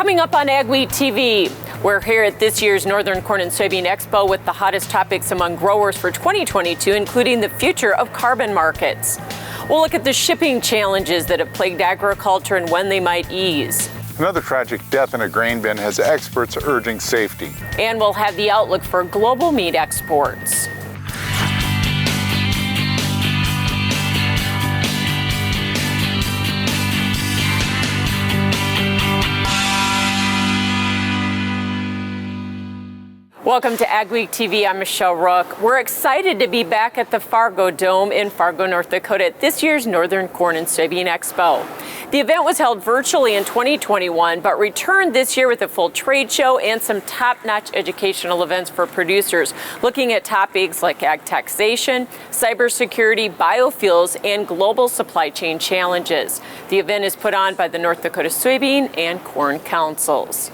Coming up on AGWEEK TV, we're here at this year's Northern Corn and Soybean Expo with the hottest topics among growers for 2022, including the future of carbon markets. We'll look at the shipping challenges that have plagued agriculture and when they might ease. Another tragic death in a grain bin has experts urging safety. And we'll have the outlook for global meat exports. Welcome to AGWEEK TV. I'm Michelle Rook. We're excited to be back at the Fargo Dome in Fargo, North Dakota at this year's Northern Corn and Soybean Expo. The event was held virtually in 2021, but returned this year with a full trade show and some top-notch educational events for producers, looking at topics like ag taxation, cybersecurity, biofuels, and global supply chain challenges. The event is put on by the North Dakota Soybean and Corn Councils.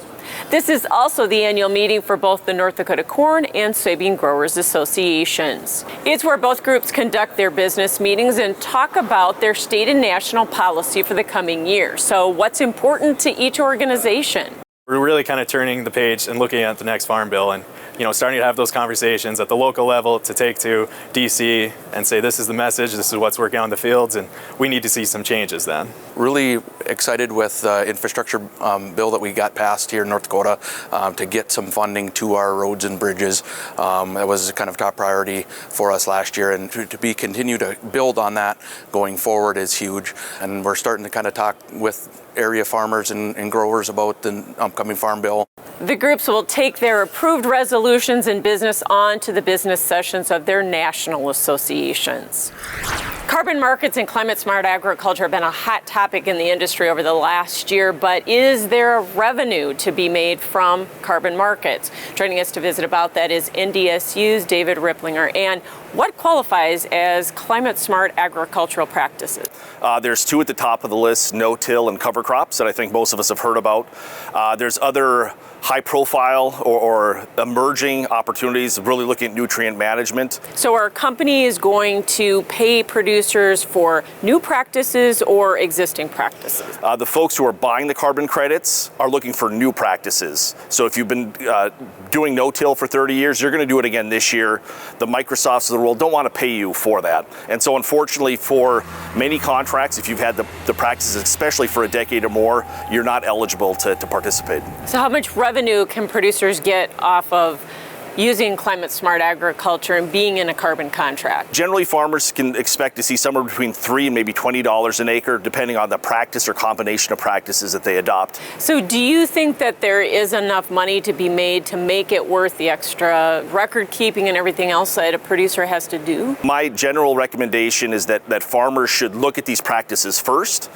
This is also the annual meeting for both the North Dakota Corn and Soybean Growers Associations. It's where both groups conduct their business meetings and talk about their state and national policy for the coming year. So what's important to each organization? We're really kind of turning the page and looking at the next farm bill and starting to have those conversations at the local level to take to DC and say this is the message, this is what's working on the fields, and we need to see some changes then. Really excited with the infrastructure bill that we got passed here in North Dakota to get some funding to our roads and bridges. That was kind of top priority for us last year, and to continue to build on that going forward is huge. And we're starting to kind of talk with area farmers and growers about the upcoming farm bill. The groups will take their approved resolutions and business on to the business sessions of their national associations. Carbon markets and climate-smart agriculture have been a hot topic in the industry over the last year, but is there a revenue to be made from carbon markets? Joining us to visit about that is NDSU's David Ripplinger. And what qualifies as climate-smart agricultural practices? There's two at the top of the list, no-till and cover crops, that I think most of us have heard about. There's other high-profile or emerging opportunities, really looking at nutrient management. So are companies going to pay producers for new practices or existing practices? The folks who are buying the carbon credits are looking for new practices. So if you've been doing no-till for 30 years, you're going to do it again this year. The Microsofts of the world don't want to pay you for that. And so unfortunately for many contracts, if you've had the practices, especially for a decade or more, you're not eligible to participate. So how much revenue can producers get off of using climate-smart agriculture and being in a carbon contract? Generally, farmers can expect to see somewhere between $3 and maybe $20 an acre, depending on the practice or combination of practices that they adopt. So do you think that there is enough money to be made to make it worth the extra record keeping and everything else that a producer has to do? My general recommendation is that farmers should look at these practices first,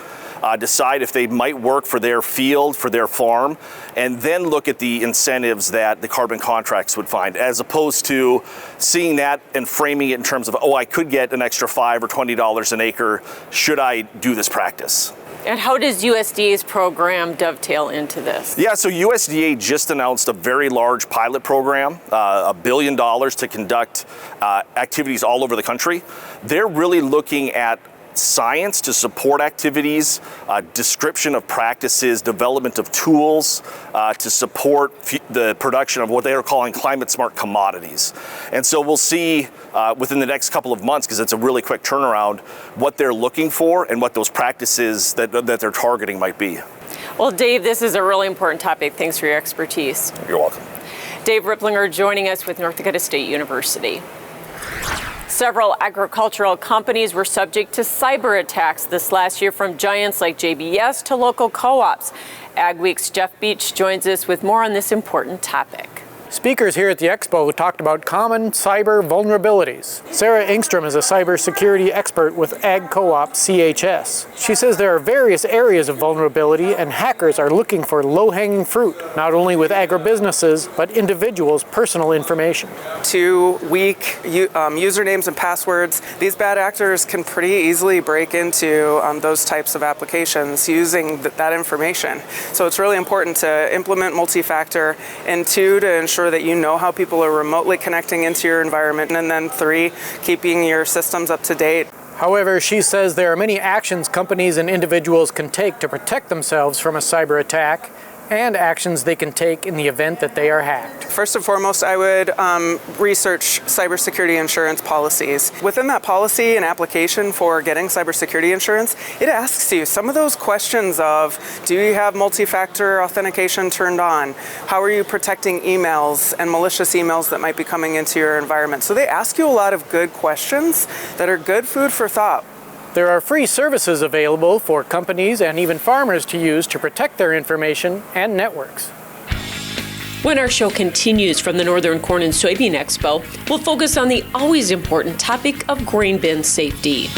decide if they might work for their field, for their farm, and then look at the incentives that the carbon contracts would find, as opposed to seeing that and framing it in terms of, oh, I could get an extra $5 or $20 an acre, should I do this practice? And how does USDA's program dovetail into this? Yeah, so USDA just announced a very large pilot program, $1 billion to conduct activities all over the country. They're really looking at science to support activities, description of practices, development of tools to support the production of what they are calling climate-smart commodities. And so we'll see within the next couple of months, because it's a really quick turnaround, what they're looking for and what those practices that they're targeting might be. Well, Dave, this is a really important topic. Thanks for your expertise. You're welcome. Dave Ripplinger joining us with North Dakota State University. Several agricultural companies were subject to cyber attacks this last year, from giants like JBS to local co-ops. AGWEEK's Jeff Beach joins us with more on this important topic. Speakers here at the Expo talked about common cyber vulnerabilities. Sarah Engstrom is a cybersecurity expert with Ag Co-op CHS. She says there are various areas of vulnerability and hackers are looking for low-hanging fruit, not only with agribusinesses, but individuals' personal information. To weak usernames and passwords, these bad actors can pretty easily break into those types of applications using that information. So it's really important to implement multi-factor, and 2, to ensure that you know how people are remotely connecting into your environment, and then 3, keeping your systems up to date. However, she says there are many actions companies and individuals can take to protect themselves from a cyber attack, and actions they can take in the event that they are hacked. First and foremost, I would research cybersecurity insurance policies. Within that policy and application for getting cybersecurity insurance, it asks you some of those questions of, do you have multi-factor authentication turned on? How are you protecting emails and malicious emails that might be coming into your environment? So they ask you a lot of good questions that are good food for thought. There are free services available for companies and even farmers to use to protect their information and networks. When our show continues from the Northern Corn and Soybean Expo, we'll focus on the always important topic of grain bin safety.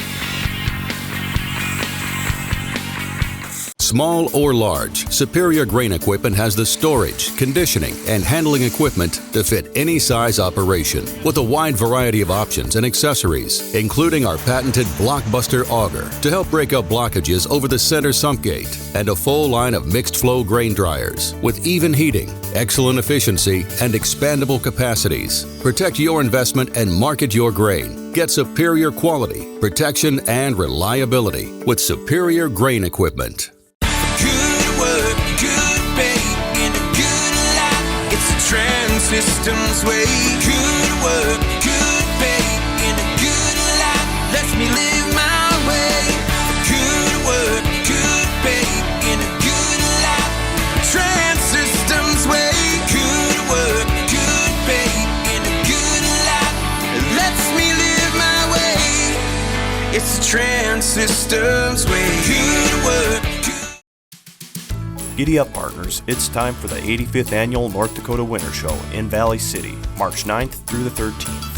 Small or large, Superior Grain Equipment has the storage, conditioning, and handling equipment to fit any size operation with a wide variety of options and accessories, including our patented Blockbuster auger to help break up blockages over the center sump gate, and a full line of mixed flow grain dryers with even heating, excellent efficiency, and expandable capacities. Protect your investment and market your grain. Get superior quality, protection, and reliability with Superior Grain Equipment. Good work, good pay, in a good life. It's the Trans Systems way. Good work, good pay, in a good life. Lets me live my way. Good work, good pay, in a good life. Trans Systems way. Good work, good pay, in a good life. Lets me live my way. It's the Trans Systems way. Good work. Giddy up, partners. It's time for the 85th Annual North Dakota Winter Show in Valley City, March 9th through the 13th.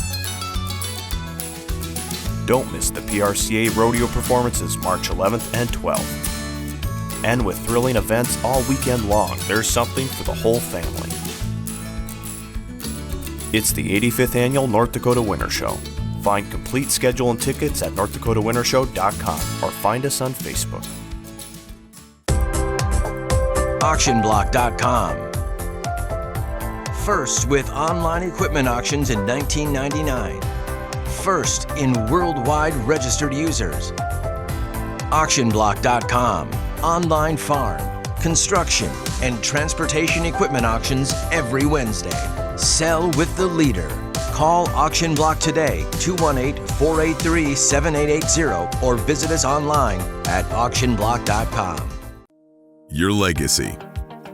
Don't miss the PRCA rodeo performances March 11th and 12th. And with thrilling events all weekend long, there's something for the whole family. It's the 85th Annual North Dakota Winter Show. Find complete schedule and tickets at northdakotaWintershow.com or find us on Facebook. AuctionBlock.com. First with online equipment auctions in 1999. First in worldwide registered users. AuctionBlock.com. Online farm, construction, and transportation equipment auctions every Wednesday. Sell with the leader. Call Auction Block today, 218-483-7880, or visit us online at AuctionBlock.com. Your legacy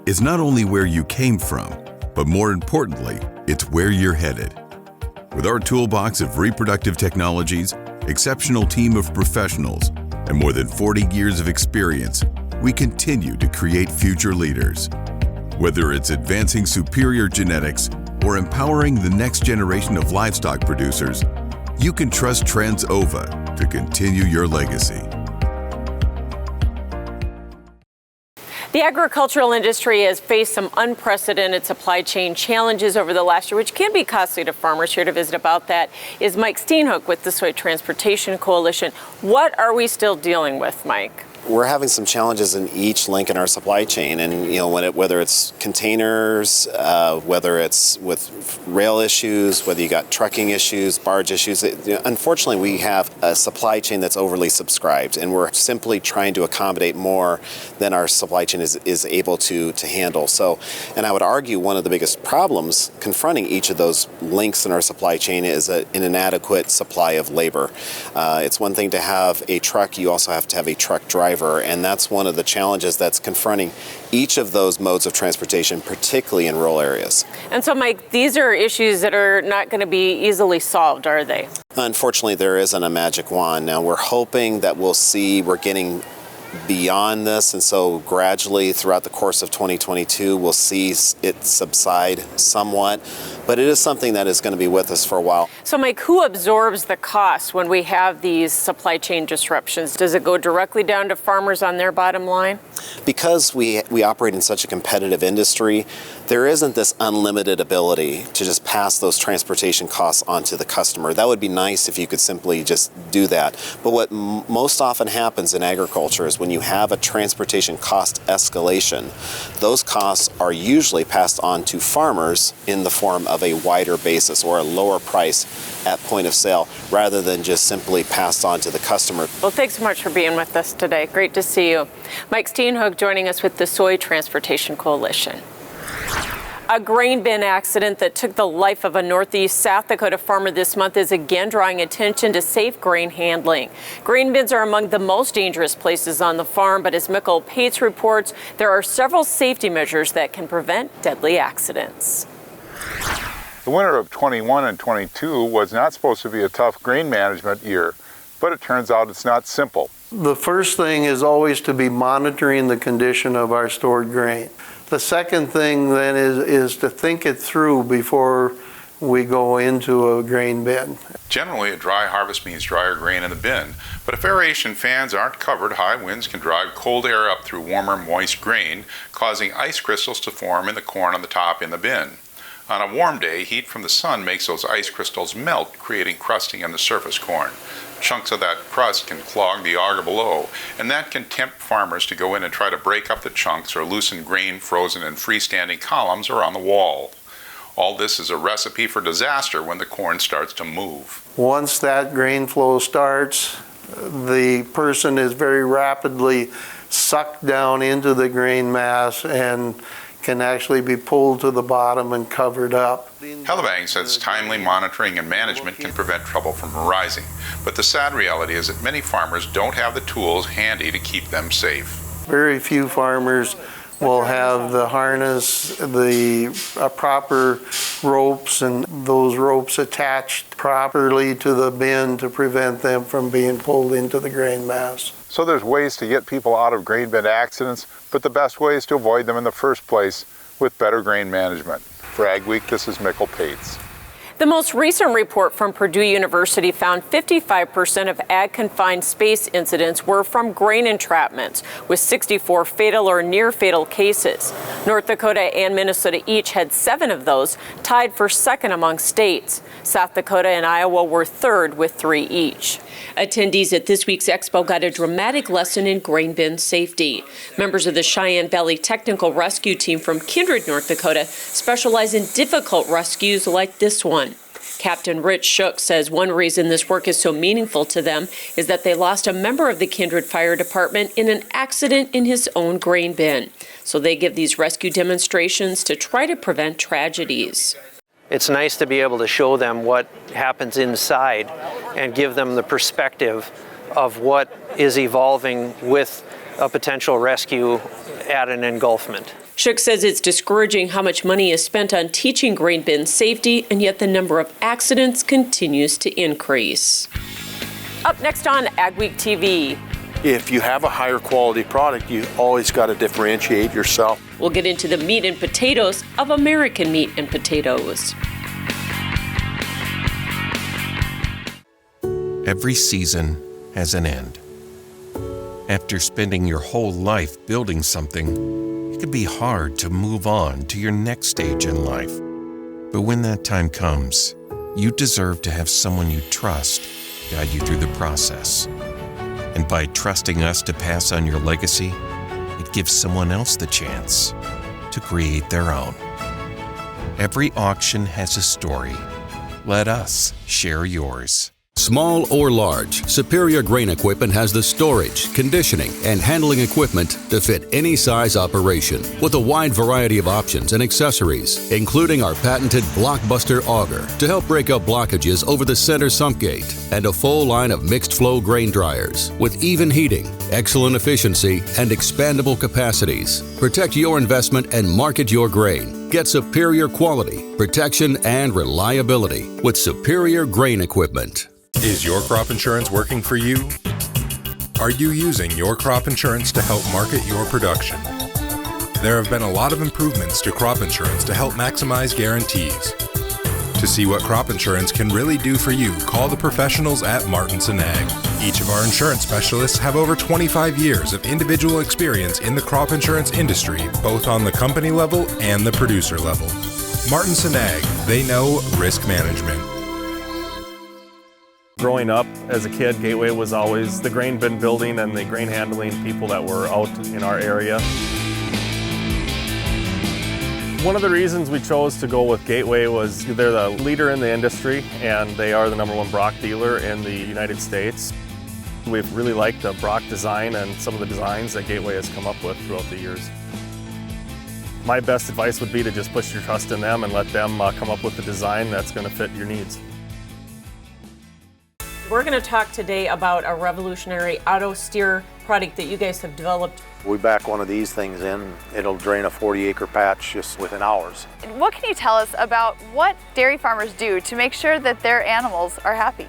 is not only where you came from, but more importantly, it's where you're headed. With our toolbox of reproductive technologies, exceptional team of professionals, and more than 40 years of experience, we continue to create future leaders. Whether it's advancing superior genetics or empowering the next generation of livestock producers, you can trust Transova to continue your legacy. The agricultural industry has faced some unprecedented supply chain challenges over the last year, which can be costly to farmers. Here to visit about that is Mike Steenhoek with the Soy Transportation Coalition. What are we still dealing with, Mike? We're having some challenges in each link in our supply chain, and whether it's containers, whether it's with rail issues, whether you got trucking issues, barge issues. Unfortunately, we have a supply chain that's overly subscribed, and we're simply trying to accommodate more than our supply chain is able to handle. So, and I would argue one of the biggest problems confronting each of those links in our supply chain is an inadequate supply of labor. It's one thing to have a truck; you also have to have a truck driver. And that's one of the challenges that's confronting each of those modes of transportation, particularly in rural areas. And so, Mike, these are issues that are not going to be easily solved, are they? Unfortunately, there isn't a magic wand. Now, we're hoping that we're getting beyond this, and so gradually throughout the course of 2022 we'll see it subside somewhat, but it is something that is going to be with us for a while. So Mike, who absorbs the cost when we have these supply chain disruptions? Does it go directly down to farmers on their bottom line? Because we operate in such a competitive industry, there isn't this unlimited ability to just pass those transportation costs onto the customer. That would be nice if you could simply just do that. But what most often happens in agriculture is when you have a transportation cost escalation, those costs are usually passed on to farmers in the form of a wider basis or a lower price at point of sale rather than just simply passed on to the customer. Well, thanks so much for being with us today. Great to see you. Mike Steenhoek joining us with the Soy Transportation Coalition. A grain bin accident that took the life of a Northeast South Dakota farmer this month is again drawing attention to safe grain handling. Grain bins are among the most dangerous places on the farm, but as Mikkel Pates reports, there are several safety measures that can prevent deadly accidents. The winter of 21 and 22 was not supposed to be a tough grain management year, but it turns out it's not simple. The first thing is always to be monitoring the condition of our stored grain. The second thing then is to think it through before we go into a grain bin. Generally, a dry harvest means drier grain in the bin, but if aeration fans aren't covered, high winds can drive cold air up through warmer, moist grain, causing ice crystals to form in the corn on the top in the bin. On a warm day, heat from the sun makes those ice crystals melt, creating crusting on the surface corn. Chunks of that crust can clog the auger below, and that can tempt farmers to go in and try to break up the chunks or loosen grain frozen in freestanding columns or on the wall. All this is a recipe for disaster when the corn starts to move. Once that grain flow starts, the person is very rapidly sucked down into the grain mass and can actually be pulled to the bottom and covered up. Hellebang says timely monitoring and management can prevent trouble from arising, but the sad reality is that many farmers don't have the tools handy to keep them safe. Very few farmers will have the harness, the proper ropes, and those ropes attached properly to the bin to prevent them from being pulled into the grain mass. So there's ways to get people out of grain bin accidents, but the best way is to avoid them in the first place with better grain management. For AGWEEK, this is Mikkel Pates. The most recent report from Purdue University found 55% of ag-confined space incidents were from grain entrapments, with 64 fatal or near-fatal cases. North Dakota and Minnesota each had 7 of those, tied for second among states. South Dakota and Iowa were third with 3 each. Attendees at this week's expo got a dramatic lesson in grain bin safety. Members of the Cheyenne Valley Technical Rescue Team from Kindred, North Dakota, specialize in difficult rescues like this one. Captain Rich Shook says one reason this work is so meaningful to them is that they lost a member of the Kindred Fire Department in an accident in his own grain bin. So they give these rescue demonstrations to try to prevent tragedies. It's nice to be able to show them what happens inside and give them the perspective of what is evolving with a potential rescue at an engulfment. Shook says it's discouraging how much money is spent on teaching grain bin safety, and yet the number of accidents continues to increase. Up next on AGWEEK TV. If you have a higher quality product, you always got to differentiate yourself. We'll get into the meat and potatoes of American meat and potatoes. Every season has an end. After spending your whole life building something, it can be hard to move on to your next stage in life. But when that time comes, you deserve to have someone you trust guide you through the process. And by trusting us to pass on your legacy, it gives someone else the chance to create their own. Every auction has a story. Let us share yours. Small or large, Superior Grain Equipment has the storage, conditioning, and handling equipment to fit any size operation with a wide variety of options and accessories, including our patented Blockbuster auger to help break up blockages over the center sump gate, and a full line of mixed flow grain dryers with even heating, excellent efficiency, and expandable capacities. Protect your investment and market your grain. Get superior quality, protection, and reliability with Superior Grain Equipment. Is your crop insurance working for you? Are you using your crop insurance to help market your production? There have been a lot of improvements to crop insurance to help maximize guarantees. To see what crop insurance can really do for you, call the professionals at Martinson Ag. Each of our insurance specialists have over 25 years of individual experience in the crop insurance industry, both on the company level and the producer level. Martinson Ag, they know risk management. Growing up as a kid, Gateway was always the grain bin building and the grain handling people that were out in our area. One of the reasons we chose to go with Gateway was they're the leader in the industry and they are the #1 Brock dealer in the United States. We've really liked the Brock design and some of the designs that Gateway has come up with throughout the years. My best advice would be to just put your trust in them and let them come up with the design that's going to fit your needs. We're going to talk today about a revolutionary auto steer product that you guys have developed. We back one of these things in, it'll drain a 40-acre patch just within hours. What can you tell us about what dairy farmers do to make sure that their animals are happy?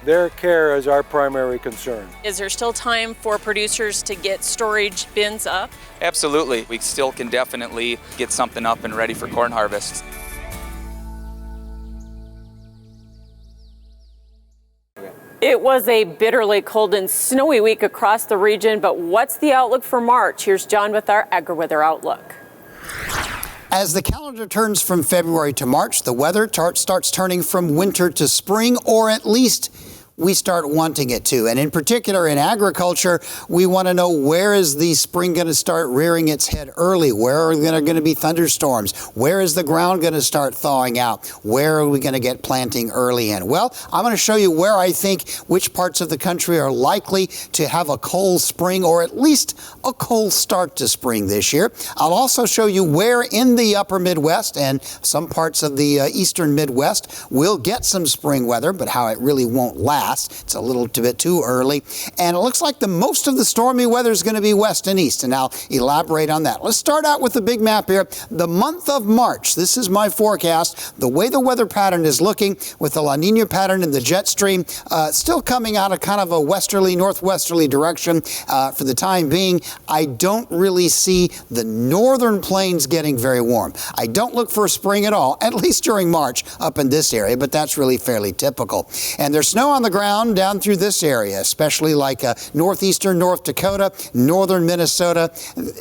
Their care is our primary concern. Is there still time for producers to get storage bins up? Absolutely. We still can definitely get something up and ready for corn harvest. It was a bitterly cold and snowy week across the region, but what's the outlook for March? Here's John with our AgriWeather outlook. As the calendar turns from February to March, the weather starts turning from winter to spring, or at least we start wanting it to. And in particular, in agriculture, we want to know, where is the spring going to start rearing its head early? Where are there going to be thunderstorms? Where is the ground going to start thawing out? Where are we going to get planting early in? Well, I'm going to show you where I think which parts of the country are likely to have a cold spring, or at least a cold start to spring this year. I'll also show you where in the upper Midwest and some parts of the eastern Midwest we'll get some spring weather, but how it really won't last. It's a little bit too early. And it looks like most of the stormy weather is going to be west and east, and I'll elaborate on that. Let's start out with the big map here. The month of March, this is my forecast. The way the weather pattern is looking, with the La Nina pattern and the jet stream still coming out of kind of a westerly, northwesterly direction for the time being, I don't really see the northern plains getting very warm. I don't look for spring at all, at least during March up in this area, but that's really fairly typical. And there's snow on the ground down through this area, especially like northeastern North Dakota, northern Minnesota.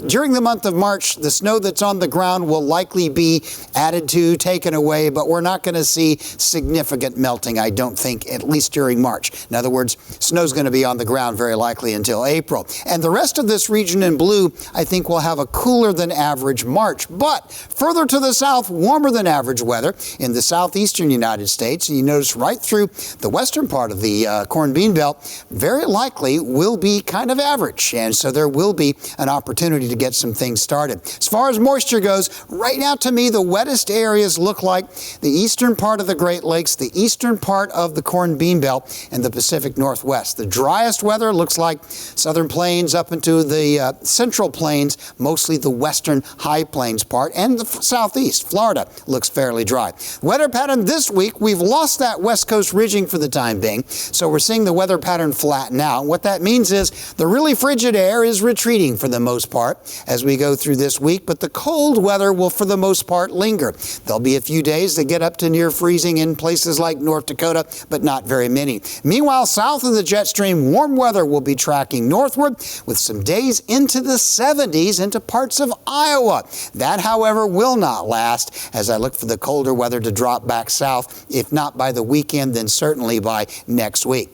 During the month of March, the snow that's on the ground will likely be added to, taken away, but we're not going to see significant melting, I don't think, at least during March. In other words, snow's going to be on the ground very likely until April. And the rest of this region in blue, I think, will have a cooler than average March. But further to the south, warmer than average weather in the southeastern United States. And you notice right through the western part of the corn bean belt, very likely will be kind of average. And so there will be an opportunity to get some things started. As far as moisture goes, right now to me, the wettest areas look like the eastern part of the Great Lakes, the eastern part of the corn bean belt, and the Pacific Northwest. The driest weather looks like southern plains up into the central plains, mostly the western high plains part, and the southeast. Florida looks fairly dry. Weather pattern this week, we've lost that west coast ridging for the time being. So we're seeing the weather pattern flatten out. What that means is the really frigid air is retreating for the most part as we go through this week, but the cold weather will for the most part linger. There'll be a few days that get up to near freezing in places like North Dakota, but not very many. Meanwhile, south of the jet stream, warm weather will be tracking northward with some days into the 70s into parts of Iowa. That, however, will not last as I look for the colder weather to drop back south, if not by the weekend, then certainly by next week.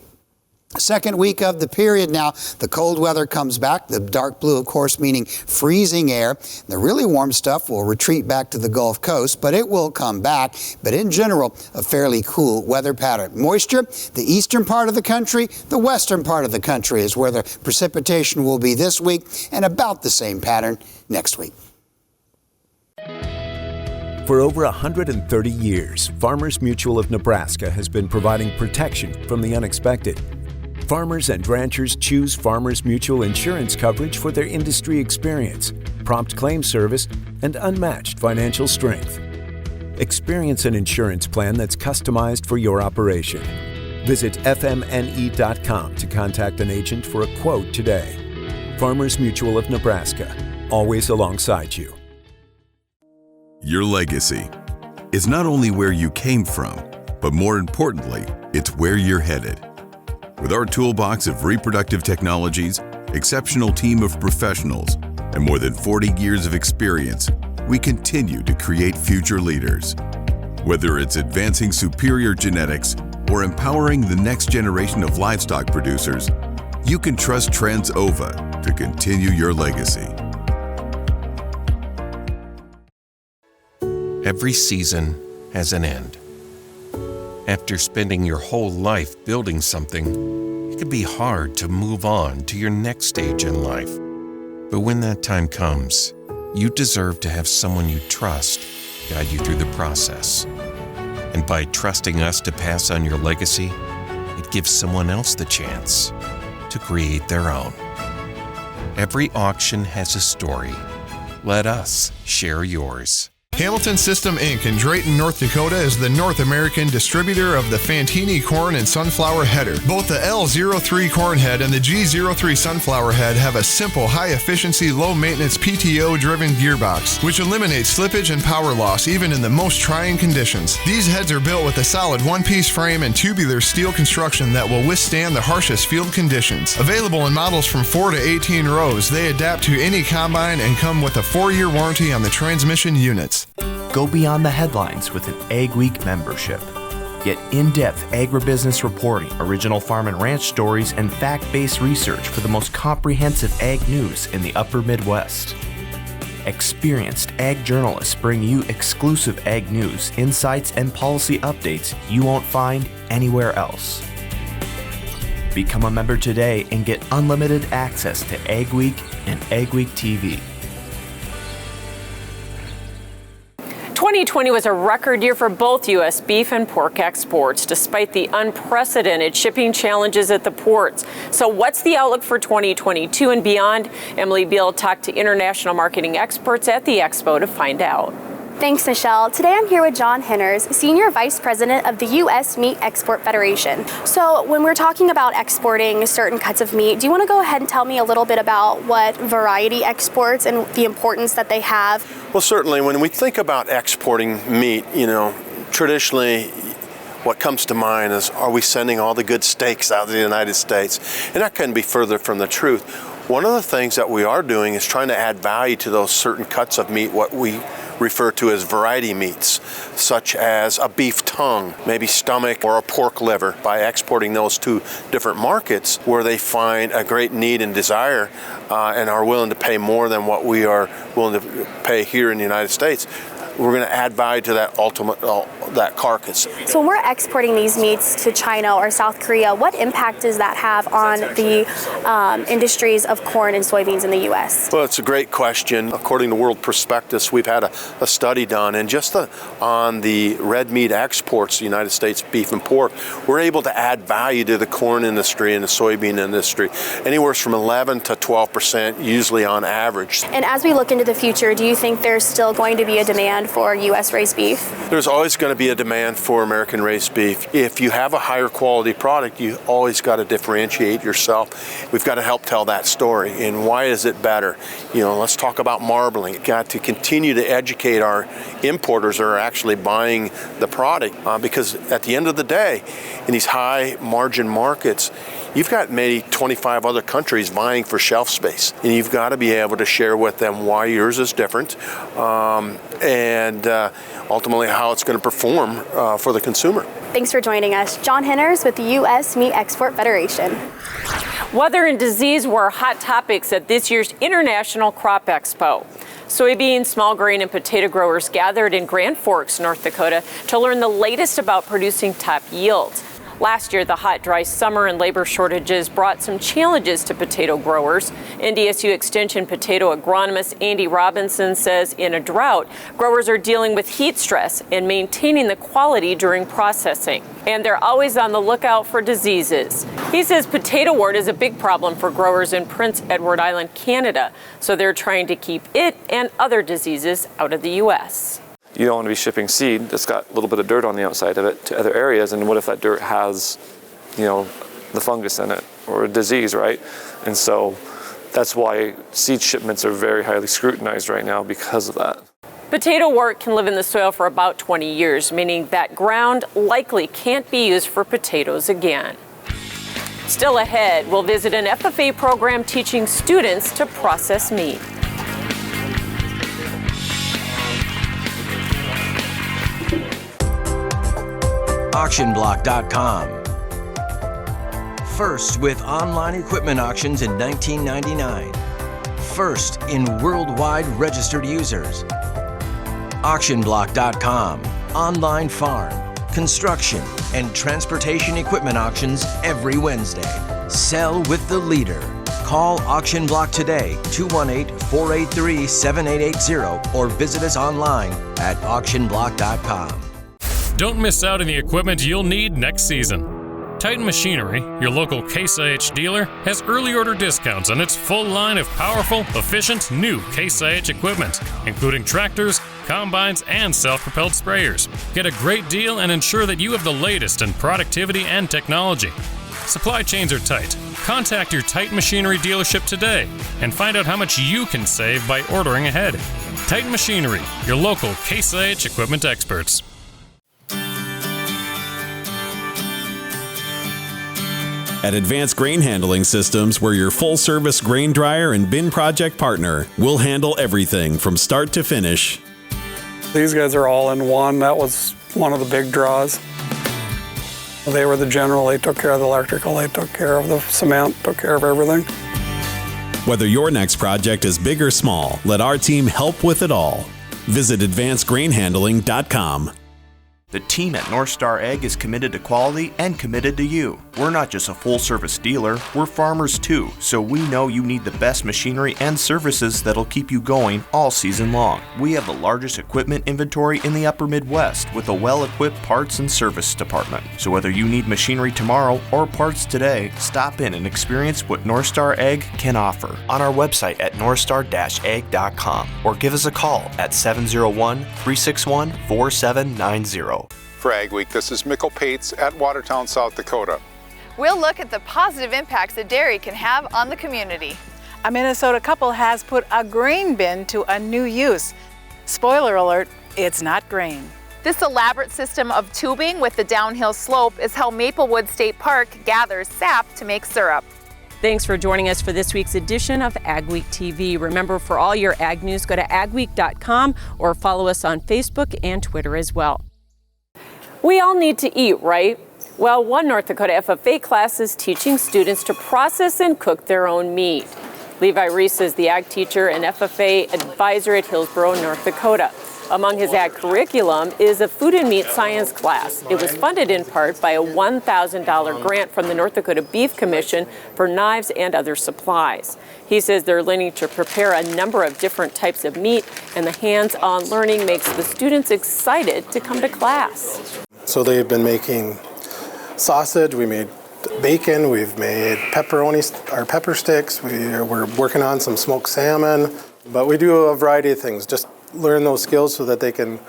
Second week of the period now, the cold weather comes back. The dark blue, of course, meaning freezing air. The really warm stuff will retreat back to the Gulf Coast, but it will come back. But in general, a fairly cool weather pattern. Moisture, the eastern part of the country, the western part of the country is where the precipitation will be this week, and about the same pattern next week. For over 130 years, Farmers Mutual of Nebraska has been providing protection from the unexpected. Farmers and ranchers choose Farmers Mutual insurance coverage for their industry experience, prompt claim service, and unmatched financial strength. Experience an insurance plan that's customized for your operation. Visit fmne.com to contact an agent for a quote today. Farmers Mutual of Nebraska, always alongside you. Your legacy is not only where you came from, but more importantly, it's where you're headed. With our toolbox of reproductive technologies, exceptional team of professionals, and more than 40 years of experience, we continue to create future leaders. Whether it's advancing superior genetics or empowering the next generation of livestock producers, you can trust Transova to continue your legacy. Every season has an end. After spending your whole life building something, it can be hard to move on to your next stage in life. But when that time comes, you deserve to have someone you trust guide you through the process. And by trusting us to pass on your legacy, it gives someone else the chance to create their own. Every auction has a story. Let us share yours. Hamilton System Inc. in Drayton, North Dakota is the North American distributor of the Fantini corn and sunflower header. Both the L03 corn head and the G03 sunflower head have a simple, high-efficiency, low-maintenance PTO-driven gearbox, which eliminates slippage and power loss even in the most trying conditions. These heads are built with a solid one-piece frame and tubular steel construction that will withstand the harshest field conditions. Available in models from 4 to 18 rows, they adapt to any combine and come with a 4-year warranty on the transmission units. Go beyond the headlines with an AGWEEK membership. Get in-depth agribusiness reporting, original farm and ranch stories, and fact-based research for the most comprehensive ag news in the upper Midwest. Experienced ag journalists bring you exclusive ag news, insights, and policy updates you won't find anywhere else. Become a member today and get unlimited access to AGWEEK and AGWEEK TV. 2020 was a record year for both U.S. beef and pork exports, despite the unprecedented shipping challenges at the ports. So what's the outlook for 2022 and beyond? Emily Beal talked to international marketing experts at the Expo to find out. Thanks, Michelle. Today I'm here with John Henners, Senior Vice President of the U.S. Meat Export Federation. So when we're talking about exporting certain cuts of meat, do you want to go ahead and tell me a little bit about what variety exports and the importance that they have? Well, certainly when we think about exporting meat, traditionally what comes to mind is, are we sending all the good steaks out of the United States? And that couldn't be further from the truth. One of the things that we are doing is trying to add value to those certain cuts of meat, what we refer to as variety meats, such as a beef tongue, maybe stomach, or a pork liver, by exporting those to different markets where they find a great need and desire and are willing to pay more than what we are willing to pay here in the United States. We're going to add value to that that carcass. So when we're exporting these meats to China or South Korea, what impact does that have on the industries of corn and soybeans in the U.S.? Well, it's a great question. According to World Prospectus, we've had a study done, and just on the red meat exports, the United States beef and pork, we're able to add value to the corn industry and the soybean industry, anywhere from 11 to 12%, usually on average. And as we look into the future, do you think there's still going to be a demand for U.S. raised beef? There's always going to be a demand for American raised beef. If you have a higher quality product, you always got to differentiate yourself. We've got to help tell that story. And why is it better? Let's talk about marbling. We've got to continue to educate our importers that are actually buying the product because at the end of the day, in these high margin markets, you've got maybe 25 other countries vying for shelf space, and you've got to be able to share with them why yours is different and ultimately how it's going to perform for the consumer. Thanks for joining us. John Henners with the U.S. Meat Export Federation. Weather and disease were hot topics at this year's International Crop Expo. Soybean, small grain, and potato growers gathered in Grand Forks, North Dakota to learn the latest about producing top yields. Last year, the hot, dry summer and labor shortages brought some challenges to potato growers. NDSU Extension potato agronomist Andy Robinson says in a drought, growers are dealing with heat stress and maintaining the quality during processing. And they're always on the lookout for diseases. He says potato wart is a big problem for growers in Prince Edward Island, Canada, so they're trying to keep it and other diseases out of the U.S. You don't want to be shipping seed that's got a little bit of dirt on the outside of it to other areas, and what if that dirt has, the fungus in it or a disease, right? And so that's why seed shipments are very highly scrutinized right now because of that. Potato wart can live in the soil for about 20 years, meaning that ground likely can't be used for potatoes again. Still ahead, we'll visit an FFA program teaching students to process meat. AuctionBlock.com. First with online equipment auctions in 1999. First in worldwide registered users. AuctionBlock.com. Online farm, construction, and transportation equipment auctions every Wednesday. Sell with the leader. Call Auction Block today, 218-483-7880, or visit us online at auctionblock.com. Don't miss out on the equipment you'll need next season. Titan Machinery, your local Case IH dealer, has early order discounts on its full line of powerful, efficient, new Case IH equipment, including tractors, combines, and self-propelled sprayers. Get a great deal and ensure that you have the latest in productivity and technology. Supply chains are tight. Contact your Titan Machinery dealership today and find out how much you can save by ordering ahead. Titan Machinery, your local Case IH equipment experts. At Advanced Grain Handling Systems, we're your full-service grain dryer and bin project partner. We'll handle everything from start to finish. These guys are all in one. That was one of the big draws. They were the general. They took care of the electrical. They took care of the cement, took care of everything. Whether your next project is big or small, let our team help with it all. Visit advancedgrainhandling.com. The team at North Star Ag is committed to quality and committed to you. We're not just a full-service dealer, we're farmers too, so we know you need the best machinery and services that'll keep you going all season long. We have the largest equipment inventory in the upper Midwest with a well-equipped parts and service department. So whether you need machinery tomorrow or parts today, stop in and experience what North Star Ag can offer on our website at northstar-ag.com or give us a call at 701-361-4790. For Ag Week, this is Mikkel Pates at Watertown, South Dakota. We'll look at the positive impacts that dairy can have on the community. A Minnesota couple has put a grain bin to a new use. Spoiler alert, it's not grain. This elaborate system of tubing with the downhill slope is how Maplewood State Park gathers sap to make syrup. Thanks for joining us for this week's edition of AgWeek TV. Remember, for all your ag news, go to agweek.com or follow us on Facebook and Twitter as well. We all need to eat, right? Well, one North Dakota FFA class is teaching students to process and cook their own meat. Levi Reese is the ag teacher and FFA advisor at Hillsboro, North Dakota. Among his ag curriculum is a food and meat science class. It was funded in part by a $1,000 grant from the North Dakota Beef Commission for knives and other supplies. He says they're learning to prepare a number of different types of meat, and the hands-on learning makes the students excited to come to class. So they've been making sausage, we made bacon, we've made pepperoni, or pepper sticks, we're working on some smoked salmon, but we do a variety of things, just learn those skills so that they can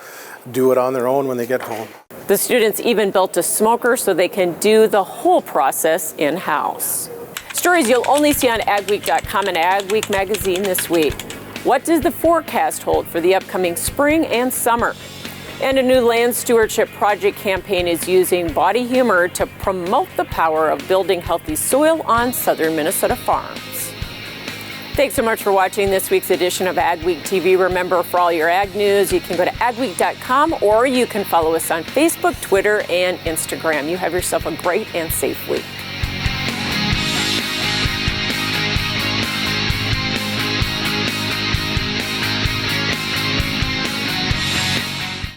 do it on their own when they get home. The students even built a smoker so they can do the whole process in-house. Stories you'll only see on agweek.com and AgWeek magazine this week. What does the forecast hold for the upcoming spring and summer? And a new land stewardship project campaign is using body humor to promote the power of building healthy soil on southern Minnesota farms. Thanks so much for watching this week's edition of AgWeek TV. Remember, for all your ag news, you can go to agweek.com or you can follow us on Facebook, Twitter, and Instagram. You have yourself a great and safe week.